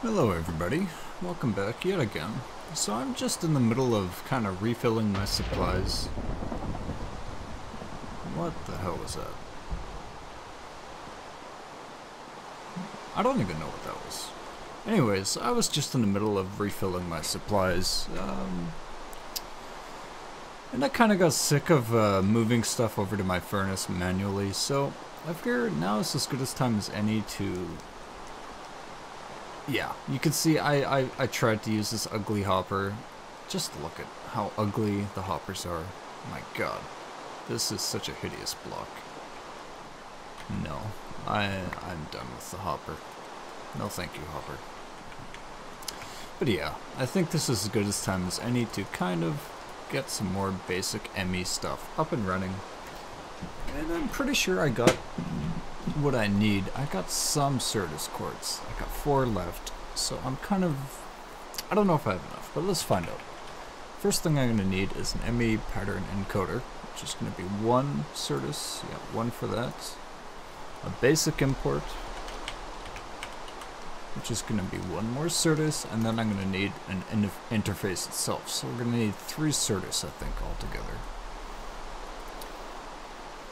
Hello everybody, welcome back yet again. So I'm just in the middle of kind of refilling my supplies. What the hell was that? I don't even know what that was. Anyways, I was just in the middle of refilling my supplies. And I kind of got sick of moving stuff over to my furnace manually, so I figured now is as good a time as any to... Yeah, you can see I tried to use this ugly hopper. Just look at how ugly the hoppers are. My god, this is such a hideous block. No, I'm done with the hopper. No thank you, hopper. But yeah, I think this is as good as time as any to kind of get some more basic ME stuff up and running. And I'm pretty sure I got what I need. I got some Certus quartz. I got 4 left, so I'm kind of... I don't know if I have enough, but let's find out. First thing I'm going to need is an ME pattern encoder, which is going to be 1 Certus, yeah, 1 for that. A basic import, which is going to be 1 more Certus, and then I'm going to need an interface itself. So we're going to need 3 Certus, I think, altogether.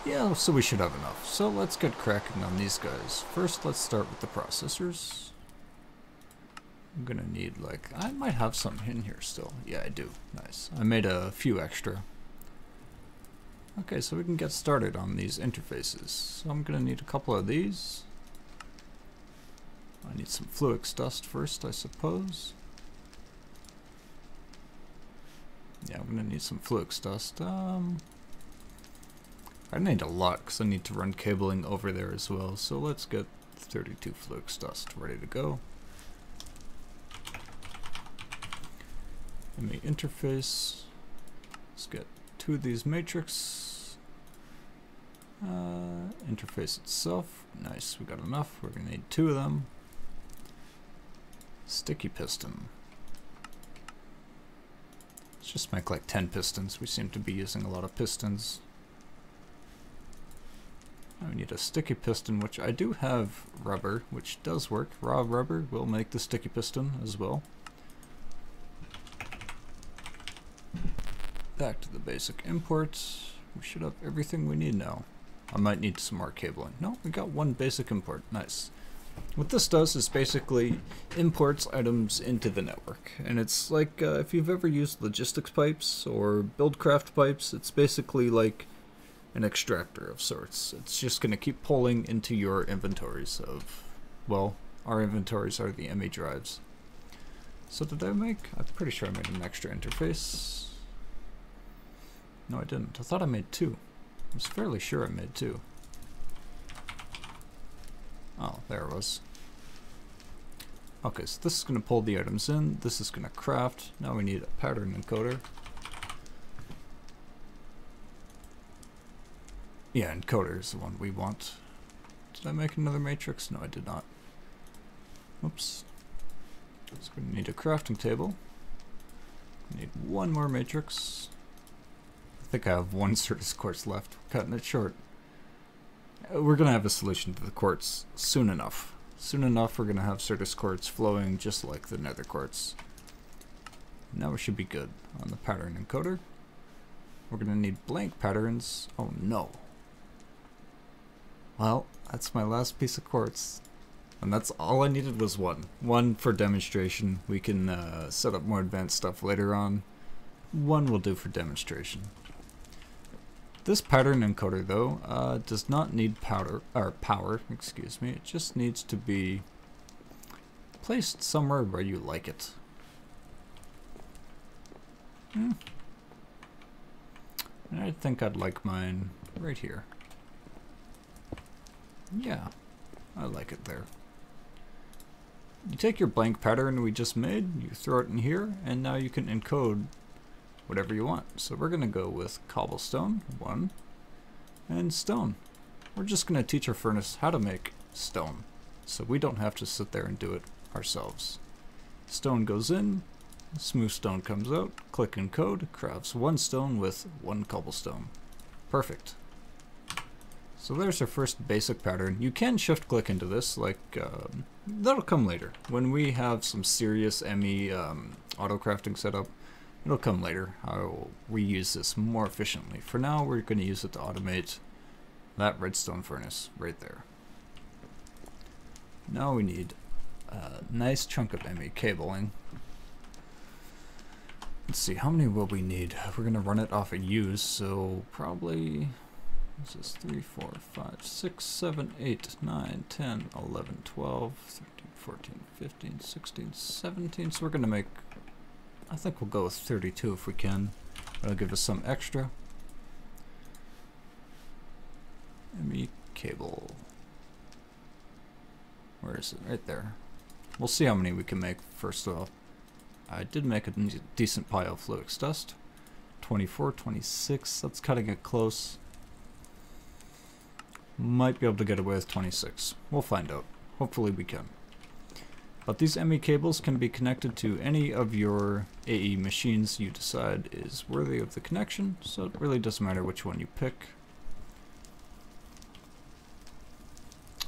Yeah, so we should have enough. So let's get cracking on these guys. First, let's start with the processors. I'm gonna need, like, I might have some in here still. Yeah, I do. Nice. I made a few extra. Okay, so we can get started on these interfaces. So I'm gonna need a couple of these. I need some Fluix dust first, I suppose. Yeah, I'm gonna need some Fluix dust. I need a lot because I need to run cabling over there as well. So let's get 32 Fluix dust ready to go. ME interface. Let's get 2 of these matrix. Interface itself. Nice, we got enough. We're gonna need 2 of them. Sticky piston. Let's just make like 10 pistons. We seem to be using a lot of pistons. I need a sticky piston, which I do have rubber, which does work. Raw rubber will make the sticky piston as well. Back to the basic imports. We should have everything we need now. I might need some more cabling. No, we got 1 basic import. Nice. What this does is basically imports items into the network. And it's like, if you've ever used logistics pipes or buildcraft pipes, it's basically like an extractor of sorts. It's just going to keep pulling into your inventories of, well, our inventories are the ME drives. So did I make, I'm pretty sure I made an extra interface. No, I didn't. I thought I made 2. I was fairly sure I made 2. Oh, there it was. Okay, so this is going to pull the items in. This is going to craft. Now we need a pattern encoder. Yeah, encoder is the one we want. Did I make another matrix? No, I did not. Oops. So we need a crafting table. We need 1 more matrix. I think I have 1 Certus quartz left. Cutting it short. We're going to have a solution to the quartz soon enough. Soon enough we're going to have Certus quartz flowing just like the nether quartz. Now we should be good on the pattern encoder. We're going to need blank patterns. Oh no. Well, that's my last piece of quartz. And that's all I needed was 1. 1 for demonstration. We can set up more advanced stuff later on. 1 will do for demonstration. This pattern encoder, though, does not need power, excuse me. It just needs to be placed somewhere where you like it. I think I'd like mine right here. Yeah, I like it there. You take your blank pattern we just made, you throw it in here, and now you can encode whatever you want. So we're going to go with cobblestone, 1, and stone. We're just going to teach our furnace how to make stone, so we don't have to sit there and do it ourselves. Stone goes in, smooth stone comes out, click encode, crafts 1 stone with 1 cobblestone. Perfect. So there's our first basic pattern. You can shift click into this, like, that'll come later. When we have some serious ME auto crafting setup, it'll come later. How we use this more efficiently. For now, we're going to use it to automate that redstone furnace right there. Now we need a nice chunk of ME cabling. Let's see, how many will we need? We're going to run it off a use, so probably... This is 3, 4, 5, 6, 7, 8, 9, 10, 11, 12, 13, 14, 15, 16, 17. So we're going to make, I think we'll go with 32 if we can. That'll give us some extra. ME cable. Where is it? Right there. We'll see how many we can make first off. I did make a decent pile of Fluix dust. 24, 26. That's cutting it close. Might be able to get away with 26. We'll find out. Hopefully we can. But these ME cables can be connected to any of your AE machines you decide is worthy of the connection, so it really doesn't matter which one you pick.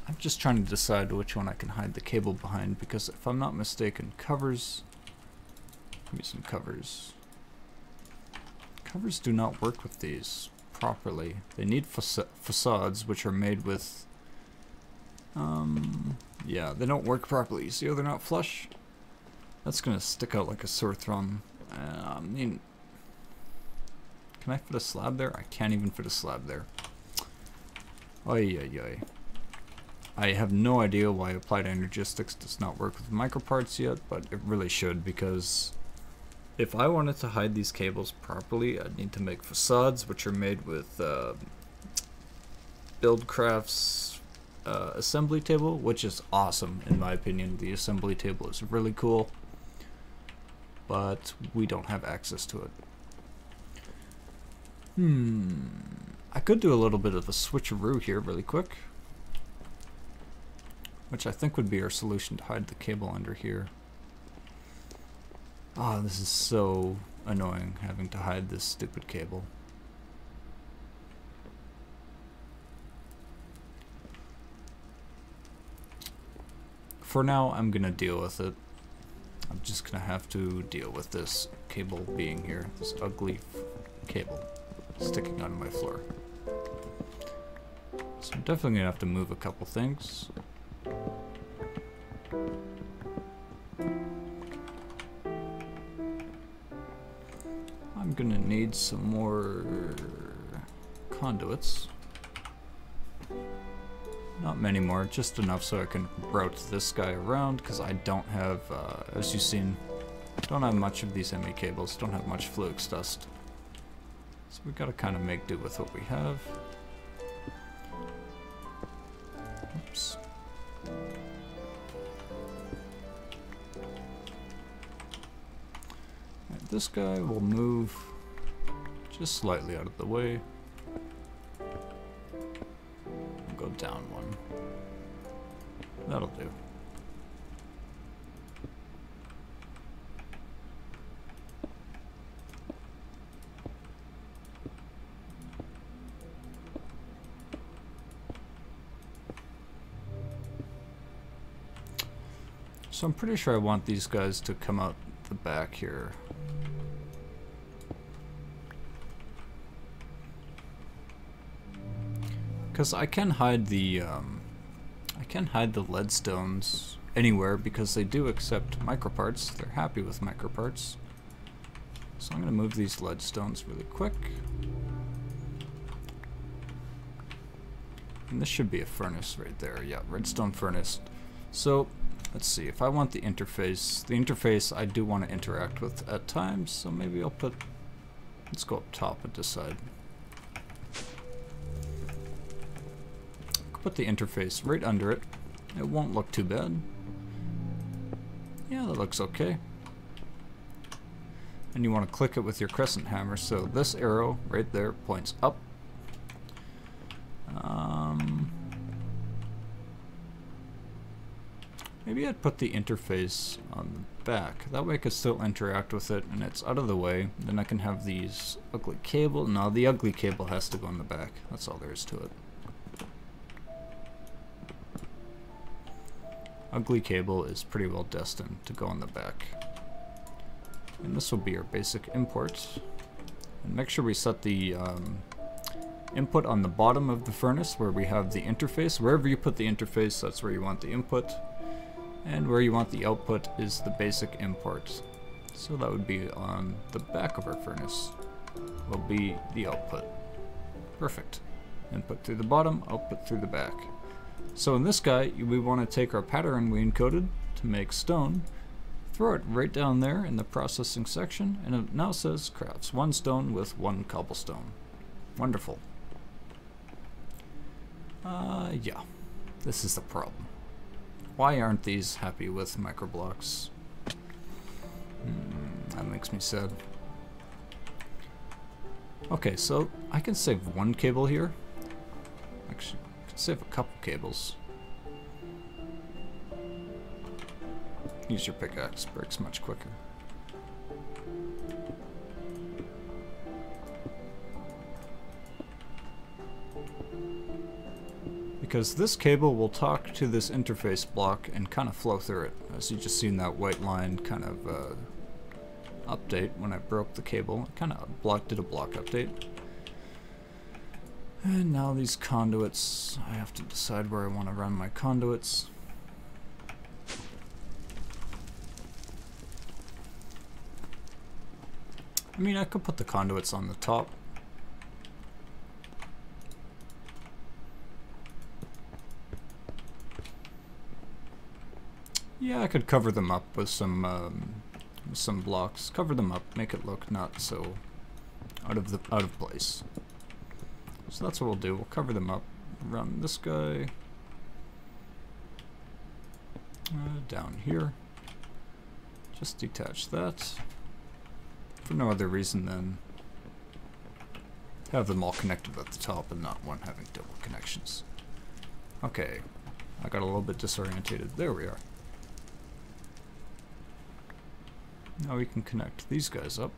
I'm just trying to decide which one I can hide the cable behind, because if I'm not mistaken, covers... Give me some covers. Covers do not work with these properly. They need facades, which are made with... yeah, they don't work properly. You see how they're not flush? That's gonna stick out like a sore thumb. I mean... Can I fit a slab there? I can't even fit a slab there. Oy, oy, oy. I have no idea why Applied Energistics does not work with microparts yet, but it really should, because if I wanted to hide these cables properly, I'd need to make facades, which are made with Buildcraft's assembly table, which is awesome in my opinion. The assembly table is really cool, but we don't have access to it. I could do a little bit of a switcheroo here really quick, which I think would be our solution to hide the cable under here. Oh, this is so annoying, having to hide this stupid cable. For now, I'm gonna deal with it. I'm just gonna have to deal with this cable being here, this ugly cable sticking on my floor. So I'm definitely gonna have to move a couple things. I'm gonna need some more conduits. Not many more, just enough so I can route this guy around, because I don't have, as you've seen, don't have much of these ME cables, don't have much Fluix dust. So we gotta kind of make do with what we have. Oops. This guy will move just slightly out of the way. We'll go down one. That'll do. So I'm pretty sure I want these guys to come out the back here. Because I can hide the lead stones anywhere, because they do accept microparts. They're happy with microparts. So I'm going to move these lead stones really quick. And this should be a furnace right there. Yeah, redstone furnace. So let's see, if I want the interface I do want to interact with at times, so maybe I'll put, let's go up top and decide. Put the interface right under it. It won't look too bad. Yeah, that looks okay. And you want to click it with your crescent hammer, so this arrow right there points up. Maybe I'd put the interface on the back. That way I could still interact with it and it's out of the way. Then I can have these ugly cable. No, the ugly cable has to go on the back. That's all there is to it. ugly cable is pretty well destined to go on the back. And this will be our basic import. And make sure we set the input on the bottom of the furnace where we have the interface. Wherever you put the interface, that's where you want the input. And where you want the output is the basic import. So that would be on the back of our furnace, will be the output. Perfect. Input through the bottom, output through the back. So in this guy, we want to take our pattern we encoded to make stone, throw it right down there in the processing section, and it now says crafts 1 stone with 1 cobblestone. Wonderful. Yeah, this is the problem. Why aren't these happy with microblocks? That makes me sad. Okay, so I can save 1 cable here. Actually, I can save a couple cables. Use your pickaxe, breaks much quicker. Because this cable will talk to this interface block and kind of flow through it. As you just seen that white line kind of update when I broke the cable. It kind of did a block update. And now these conduits, I have to decide where I want to run my conduits. I mean, I could put the conduits on the top. Yeah, I could cover them up with some blocks. Cover them up, make it look not so out of place. So that's what we'll do. We'll cover them up. Run this guy down here. Just detach that. For no other reason than have them all connected at the top and not one having double connections. Okay, I got a little bit disorientated. There we are. Now we can connect these guys up.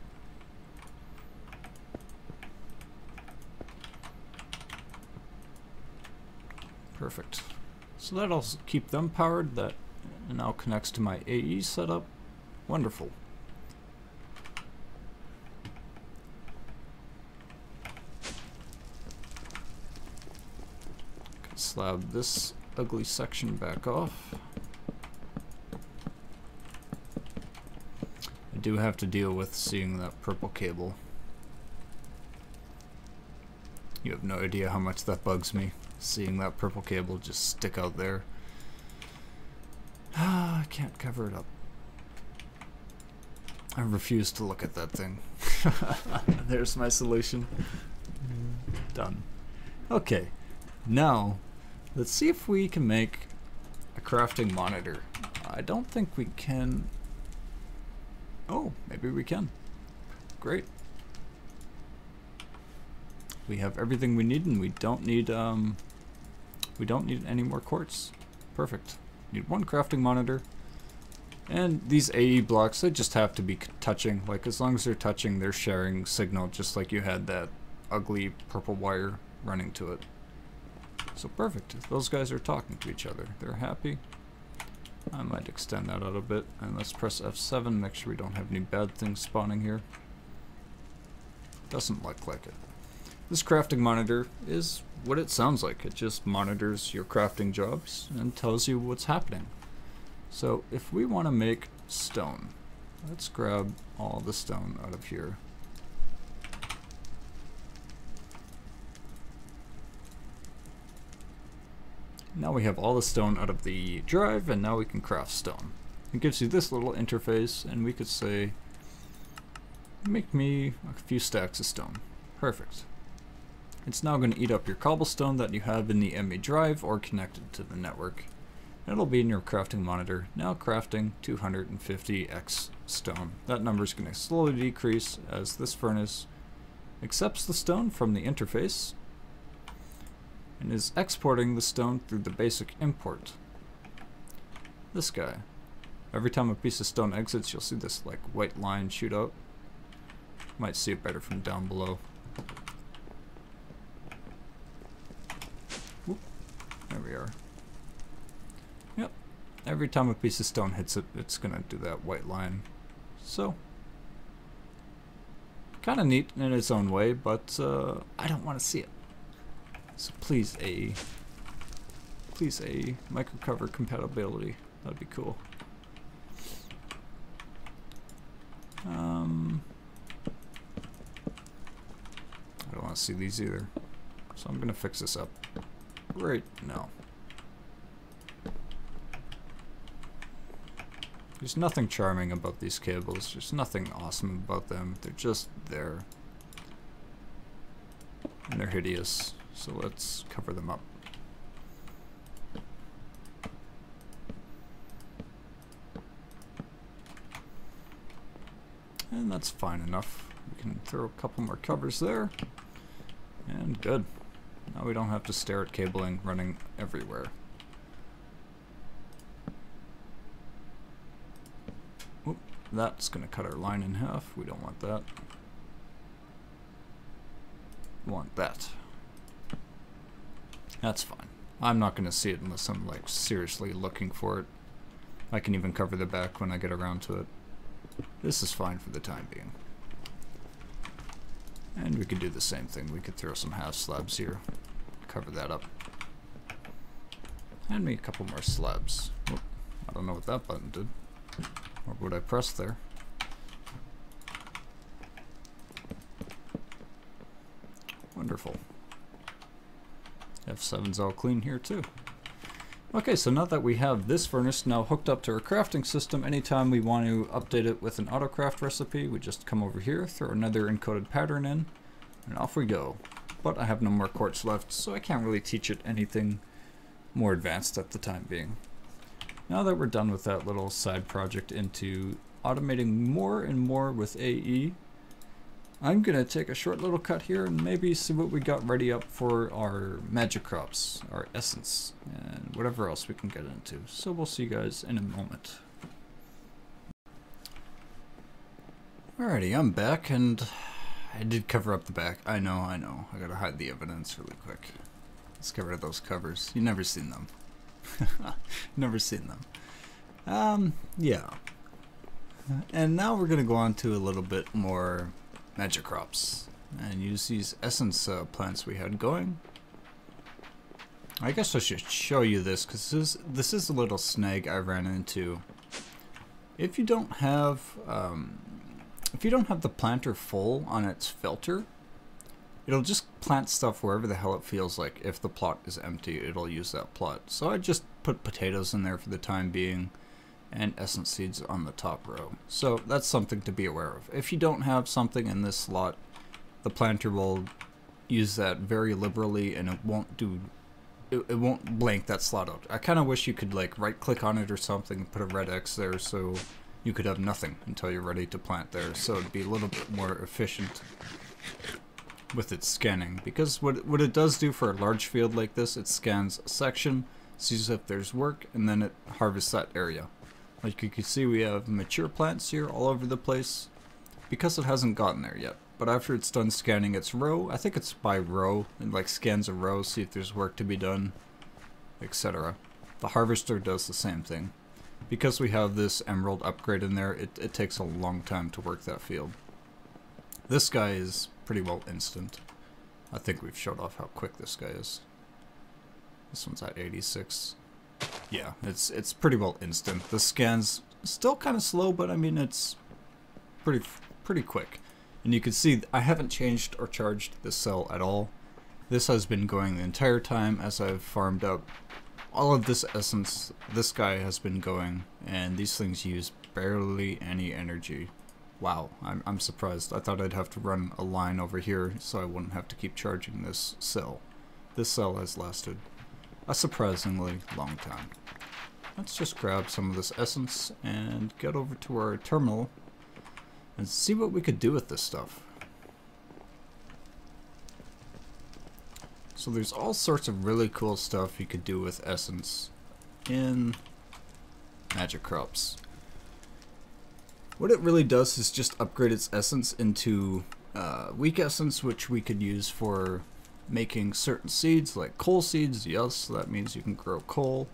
Perfect. So that'll keep them powered. That now connects to my AE setup. Wonderful. Slab this ugly section back off. I do have to deal with seeing that purple cable. You have no idea how much that bugs me, seeing that purple cable just stick out there. I can't cover it up. I refuse to look at that thing. There's my solution. Done. Okay, now let's see if we can make a crafting monitor. I don't think we can. Oh, maybe we can. Great. We have everything we need, and we don't need any more quartz. Perfect. Need 1 crafting monitor. And these AE blocks, they just have to be touching. Like, as long as they're touching, they're sharing signal, just like you had that ugly purple wire running to it. So perfect. Those guys are talking to each other. They're happy. I might extend that out a bit. And let's press F7, make sure we don't have any bad things spawning here. Doesn't look like it. This crafting monitor is what it sounds like. It just monitors your crafting jobs and tells you what's happening. So if we want to make stone, let's grab all the stone out of here. Now we have all the stone out of the drive, and now we can craft stone. It gives you this little interface, and we could say, make me a few stacks of stone. Perfect. It's now going to eat up your cobblestone that you have in the ME drive or connected to the network. It'll be in your crafting monitor, now crafting 250x stone. That number is going to slowly decrease as this furnace accepts the stone from the interface and is exporting the stone through the basic import. This guy. Every time a piece of stone exits, you'll see this like white line shoot out. Might see it better from down below. Whoop. There we are. Yep. every time a piece of stone hits it, it's gonna do that white line. So, kind of neat in its own way, but I don't want to see it. So please a microcover compatibility. That'd be cool. I don't want to see these either. So I'm gonna fix this up. Right now. There's nothing charming about these cables. There's nothing awesome about them. They're just there. And they're hideous. So let's cover them up. And that's fine enough. We can throw a couple more covers there. And good. Now we don't have to stare at cabling running everywhere. Oop, that's going to cut our line in half. We don't want that. We want that. That's fine. I'm not going to see it unless I'm like seriously looking for it. I can even cover the back when I get around to it. This is fine for the time being. And we could do the same thing. We could throw some half slabs here. Cover that up. And make a couple more slabs. Oop, I don't know what that button did. Or what I pressed there. Wonderful. F7's all clean here too. Okay, so now that we have this furnace now hooked up to our crafting system, anytime we want to update it with an autocraft recipe, we just come over here, throw another encoded pattern in, and off we go. But I have no more quartz left, so I can't really teach it anything more advanced at the time being. Now that we're done with that little side project into automating more and more with AE, I'm gonna take a short little cut here and maybe see what we got ready up for our magic crops, our essence, and whatever else we can get into. So we'll see you guys in a moment. Alrighty, I'm back, and I did cover up the back. I know. I gotta hide the evidence really quick. Let's get rid of those covers. You've never seen them. Never seen them. Yeah. And now we're gonna go on to a little bit more magic crops and use these essence plants we had going. I guess I should show you this because this is a little snag I ran into. If you don't have the planter full on its filter, it'll just plant stuff wherever the hell it feels like. If the plot is empty, it'll use that plot. So I just put potatoes in there for the time being, and essence seeds on the top row. So that's something to be aware of. If you don't have something in this slot, the planter will use that very liberally, and it won't blank that slot out. I kind of wish you could like right click on it or something and put a red X there so you could have nothing until you're ready to plant there. So it'd be a little bit more efficient with its scanning, because what it does do for a large field like this, it scans a section, sees if there's work, and then it harvests that area. Like you can see, we have mature plants here all over the place because it hasn't gotten there yet. But after it's done scanning its row, I think it's by row, and like scans a row, see if there's work to be done, etc. The harvester does the same thing. Because we have this emerald upgrade in there, it takes a long time to work that field. This guy is pretty well instant. I think we've showed off how quick this guy is. This one's at 86. Yeah, it's pretty well instant. The scan's still kind of slow, but I mean it's pretty quick. And you can see I haven't changed or charged this cell at all. This has been going the entire time as I've farmed up all of this essence. This guy has been going, and these things use barely any energy. Wow, I'm surprised. I thought I'd have to run a line over here so I wouldn't have to keep charging this cell. This cell has lasted a surprisingly long time. Let's just grab some of this essence and get over to our terminal and see what we could do with this stuff. So there's all sorts of really cool stuff you could do with essence in magic crops. What it really does is just upgrade its essence into weak essence, which we could use for making certain seeds like coal seeds. Yes, so that means you can grow coal.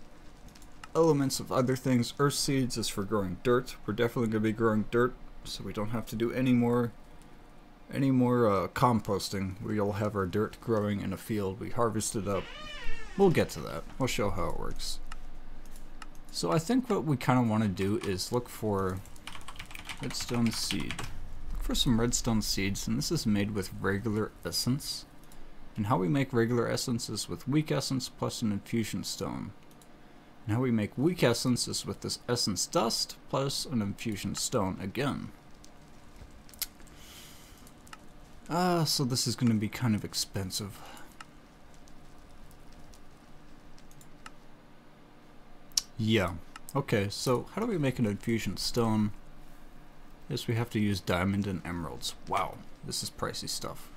elements of other things. Earth seeds is for growing dirt. We're definitely going to be growing dirt, so we don't have to do any more composting. We'll have our dirt growing in a field. We harvest it up. We'll get to that. We'll show how it works. So I think what we kind of want to do is look for redstone seed. Look for some redstone seeds, and this is made with regular essence. And how we make regular essence is with weak essence plus an infusion stone. And how we make weak essence is with this essence dust plus an infusion stone again. So this is going to be kind of expensive. Yeah. Okay, so how do we make an infusion stone? Yes, we have to use diamond and emeralds. Wow, this is pricey stuff.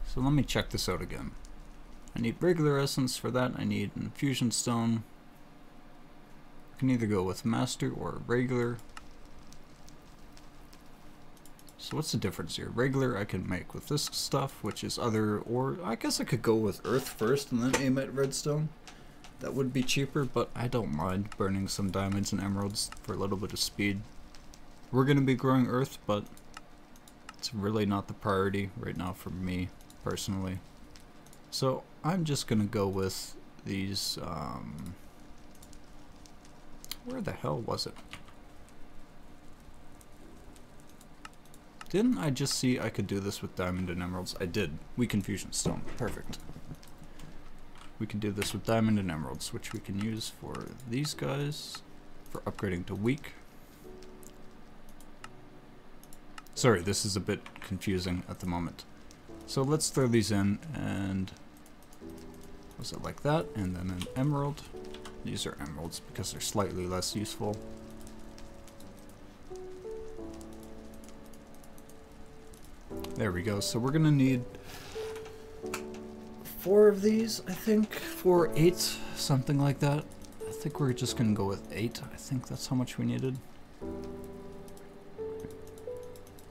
So let me check this out again. I need regular essence for that. I need an infusion stone. I can either go with master or regular. So what's the difference here? Regular I can make with this stuff, which is other, or I guess I could go with earth first and then aim at redstone. That would be cheaper, but I don't mind burning some diamonds and emeralds for a little bit of speed. We're going to be growing earth, but it's really not the priority right now for me, personally. So I'm just going to go with these, where the hell was it? Didn't I just see I could do this with diamond and emeralds? I did. Weak infusion stone. Perfect. We can do this with diamond and emeralds, which we can use for these guys, for upgrading to weak. Sorry, this is a bit confusing at the moment. So let's throw these in, and was it like that? And then an emerald. These are emeralds because they're slightly less useful. There we go. So we're gonna need 4 of these, I think, 4, 8, something like that. I think we're just gonna go with 8. I think that's how much we needed.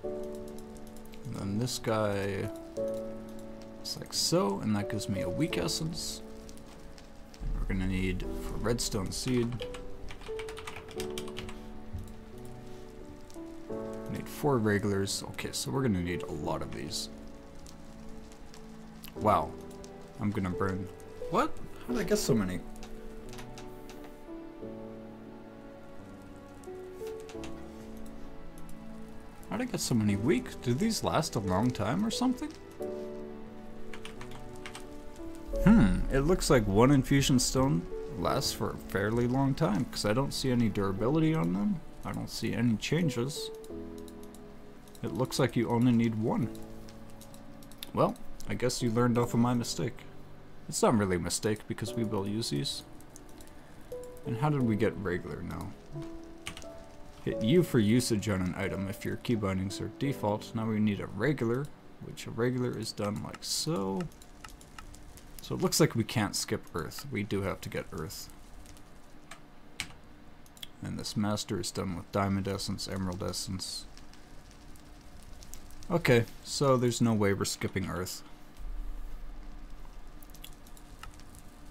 And then this guy is like so, and that gives me a weak essence. And we're gonna need for redstone seed. Need 4 regulars. Okay, so we're gonna need a lot of these. Wow. I'm gonna burn. What? How did I get so many? How did I get so many weak? Do these last a long time or something? It looks like 1 infusion stone lasts for a fairly long time because I don't see any durability on them. I don't see any changes. It looks like you only need 1. Well, I guess you learned off of my mistake. It's not really a mistake because we will use these. And how did we get regular now? Hit U for usage on an item if your key bindings are default. Now we need a regular, which a regular is done like so. So it looks like we can't skip earth. We do have to get earth. And this master is done with diamond essence, emerald essence. Okay, so there's no way we're skipping earth.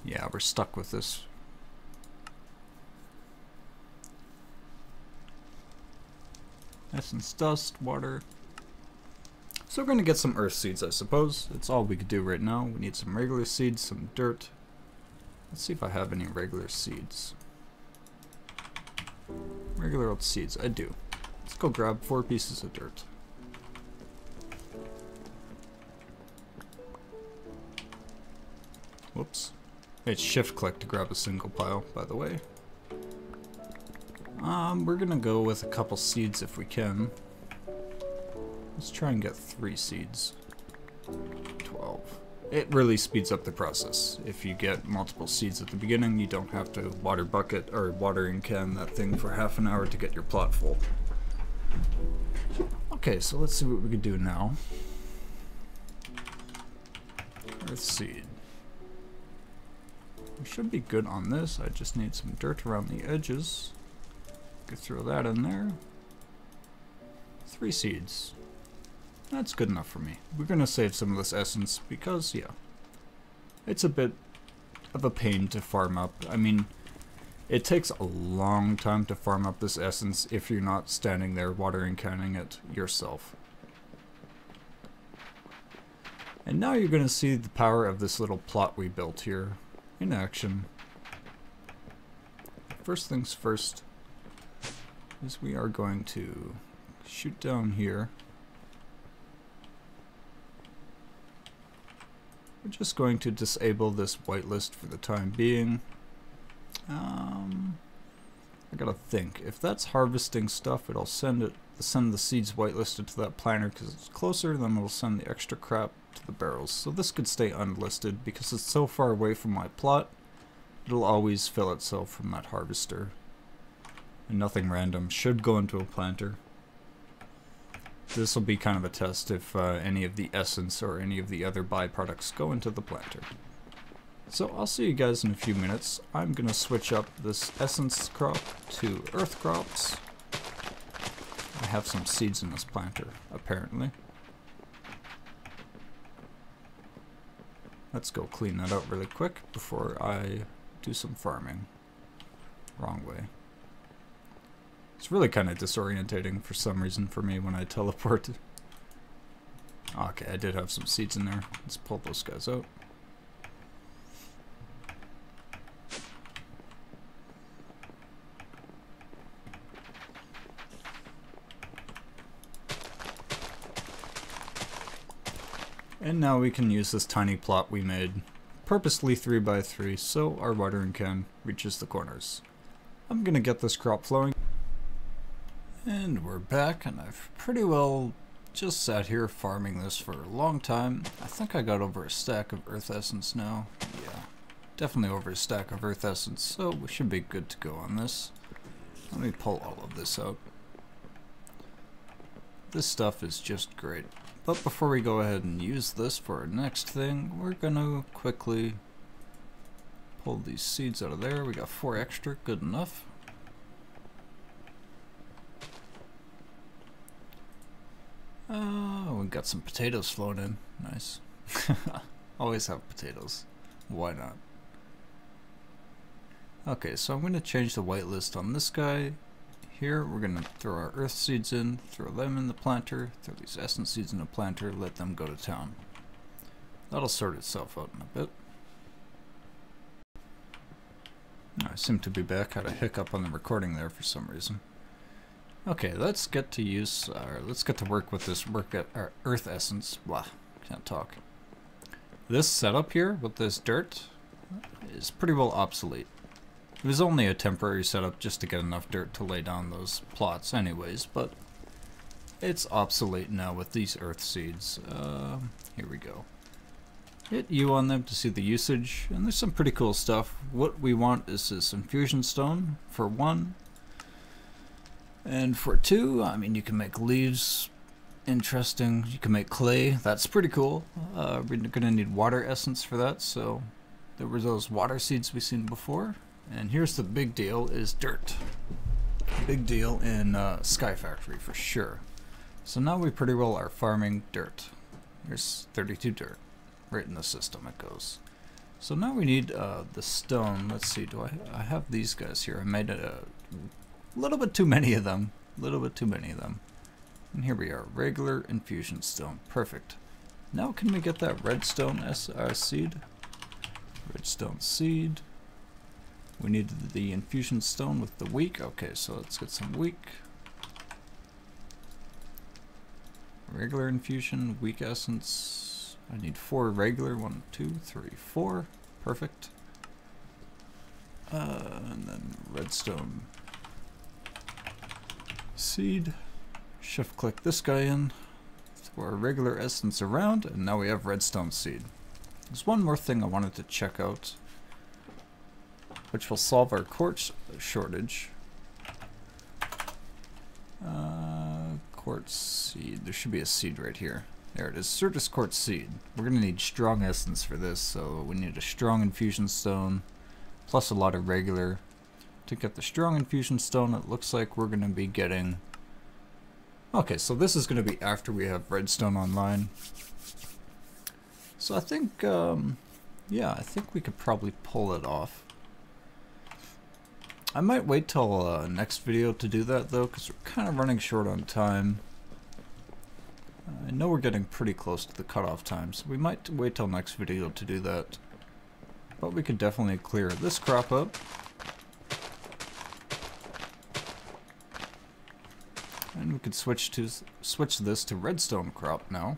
Yeah, we're stuck with this. Essence, dust, water. So we're going to get some earth seeds, I suppose. It's all we could do right now. We need some regular seeds, some dirt. Let's see if I have any regular seeds. Regular old seeds, I do. Let's go grab 4 pieces of dirt. Whoops. It's shift click to grab a single pile, by the way. We're gonna go with a couple seeds if we can. Let's try and get 3 seeds. 12. It really speeds up the process. If you get multiple seeds at the beginning, you don't have to water bucket or watering can that thing for half an hour to get your plot full. Okay, so let's see what we can do now. Earth seed. We should be good on this. I just need some dirt around the edges. Could throw that in there. 3 seeds. That's good enough for me. We're gonna save some of this essence because, yeah, it's a bit of a pain to farm up. I mean, It takes a long time to farm up this essence if you're not standing there watering canning it yourself. And now you're going to see the power of this little plot we built here in action. First things first is we are going to shoot down here. We're just going to disable this whitelist for the time being. I gotta think. If that's harvesting stuff, it'll send the seeds whitelisted to that planter because it's closer, then it'll send the extra crap to the barrels. So this could stay unlisted because it's so far away from my plot. It'll always fill itself from that harvester. And nothing random should go into a planter. This will be kind of a test if any of the essence or any of the other byproducts go into the planter. So I'll see you guys in a few minutes. I'm going to switch up this essence crop to earth crops. I have some seeds in this planter, apparently. Let's go clean that up really quick before I do some farming. Wrong way. It's really kind of disorientating for some reason for me when I teleport. Okay, I did have some seeds in there. Let's pull those guys out. And now we can use this tiny plot we made, purposely 3x3, so our watering can reaches the corners. I'm gonna get this crop flowing. And we're back, and I've pretty well just sat here farming this for a long time. I think I got over a stack of earth essence now. Yeah, definitely over a stack of earth essence, so we should be good to go on this. Let me pull all of this out. This stuff is just great. But before we go ahead and use this for our next thing, we're gonna quickly pull these seeds out of there. We got 4 extra, good enough. Oh, we got some potatoes flown in. Nice. Always have potatoes. Why not? Okay, so I'm gonna change the whitelist on this guy. Here we're going to throw our earth seeds in, throw them in the planter, throw these essence seeds in the planter, let them go to town. That'll sort itself out in a bit. I seem to be back. Had a hiccup on the recording there for some reason. Okay, let's get to work with this earth essence. Blah, can't talk. This setup here with this dirt is pretty well obsolete. It was only a temporary setup just to get enough dirt to lay down those plots anyways, but it's obsolete now with these earth seeds. Here we go. Hit U on them to see the usage, and there's some pretty cool stuff. What we want is this infusion stone for 1, and for 2, I mean, you can make leaves interesting. You can make clay. That's pretty cool. We're gonna need water essence for that, so there were those water seeds we've seen before. And here's the big deal, is dirt. Big deal in Sky Factory for sure. So now we pretty well are farming dirt. Here's 32 dirt. Right in the system it goes. So now we need the stone. Let's see, I have these guys here. I made a little bit too many of them. And here we are, regular infusion stone. Perfect. Now can we get that redstone seed? Redstone seed. We need the infusion stone with the weak. Okay, so let's get some weak. Regular infusion, weak essence. I need 4 regular. 1, 2, 3, 4. Perfect. And then redstone seed. Shift click this guy in. Throw our regular essence around, and now we have redstone seed. There's one more thing I wanted to check out, which will solve our quartz shortage. Quartz seed. There should be a seed right here. There it is. Certus quartz seed. We're going to need strong essence for this, so we need a strong infusion stone, plus a lot of regular. To get the strong infusion stone, it looks like we're going to be getting... Okay, so this is going to be after we have redstone online. So I think, yeah, I think we could probably pull it off. I might wait till next video to do that though, because we're kind of running short on time. I know we're getting pretty close to the cutoff time, so we might wait till next video to do that. But we could definitely clear this crop up. And we could switch this to redstone crop now.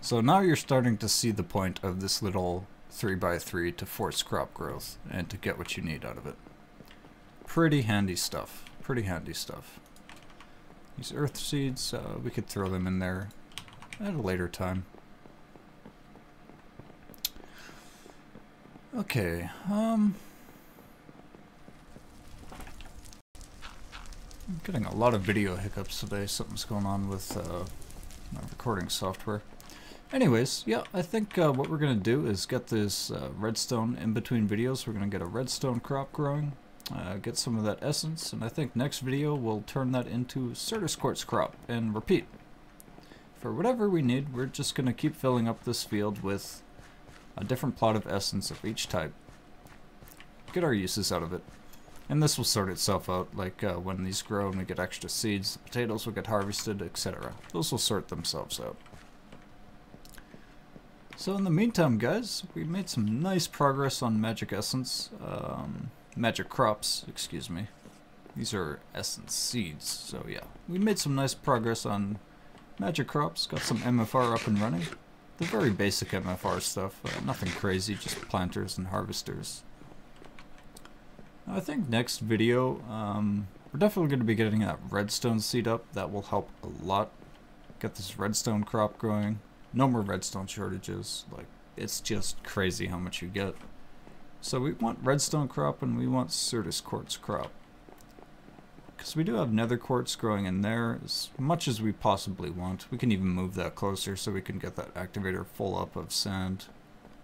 So now you're starting to see the point of this little 3x3 to force crop growth and to get what you need out of it. Pretty handy stuff. Pretty handy stuff. These earth seeds, we could throw them in there at a later time. Okay, I'm getting a lot of video hiccups today. Something's going on with my recording software. Anyways, yeah, I think what we're going to do is get this redstone in between videos. We're going to get a redstone crop growing, get some of that essence, and I think next video we'll turn that into Certus quartz crop and repeat. For whatever we need, we're just going to keep filling up this field with a different plot of essence of each type. Get our uses out of it. And this will sort itself out, like when these grow and we get extra seeds, the potatoes will get harvested, etc. Those will sort themselves out. So in the meantime, guys, we made some nice progress on magic essence, magic crops, excuse me. These are essence seeds, so yeah. We made some nice progress on magic crops, got some MFR up and running. The very basic MFR stuff, nothing crazy, just planters and harvesters. I think next video, we're definitely going to be getting that redstone seed up. That will help a lot. Get this redstone crop growing. No more redstone shortages. Like, it's just crazy how much you get. So we want redstone crop and we want Certus quartz crop. Because we do have nether quartz growing in there as much as we possibly want. We can even move that closer so we can get that activator full up of sand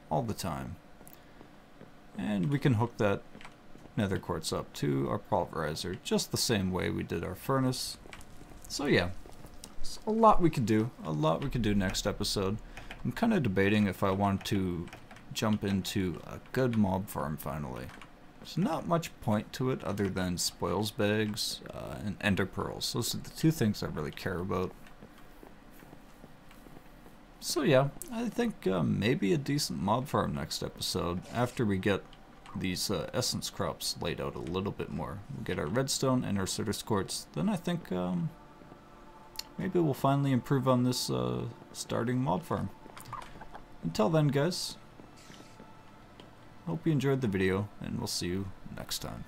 all the time. And we can hook that nether quartz up to our pulverizer just the same way we did our furnace. So yeah, there's a lot we could do. A lot we could do next episode. I'm kind of debating if I want to jump into a good mob farm finally. There's not much point to it other than spoils bags and ender pearls. Those are the two things I really care about. So yeah, I think maybe a decent mob farm next episode after we get these essence crops laid out a little bit more. We'll get our redstone and our Certus quartz. Then I think maybe we'll finally improve on this starting mob farm. Until then, guys, hope you enjoyed the video, and we'll see you next time.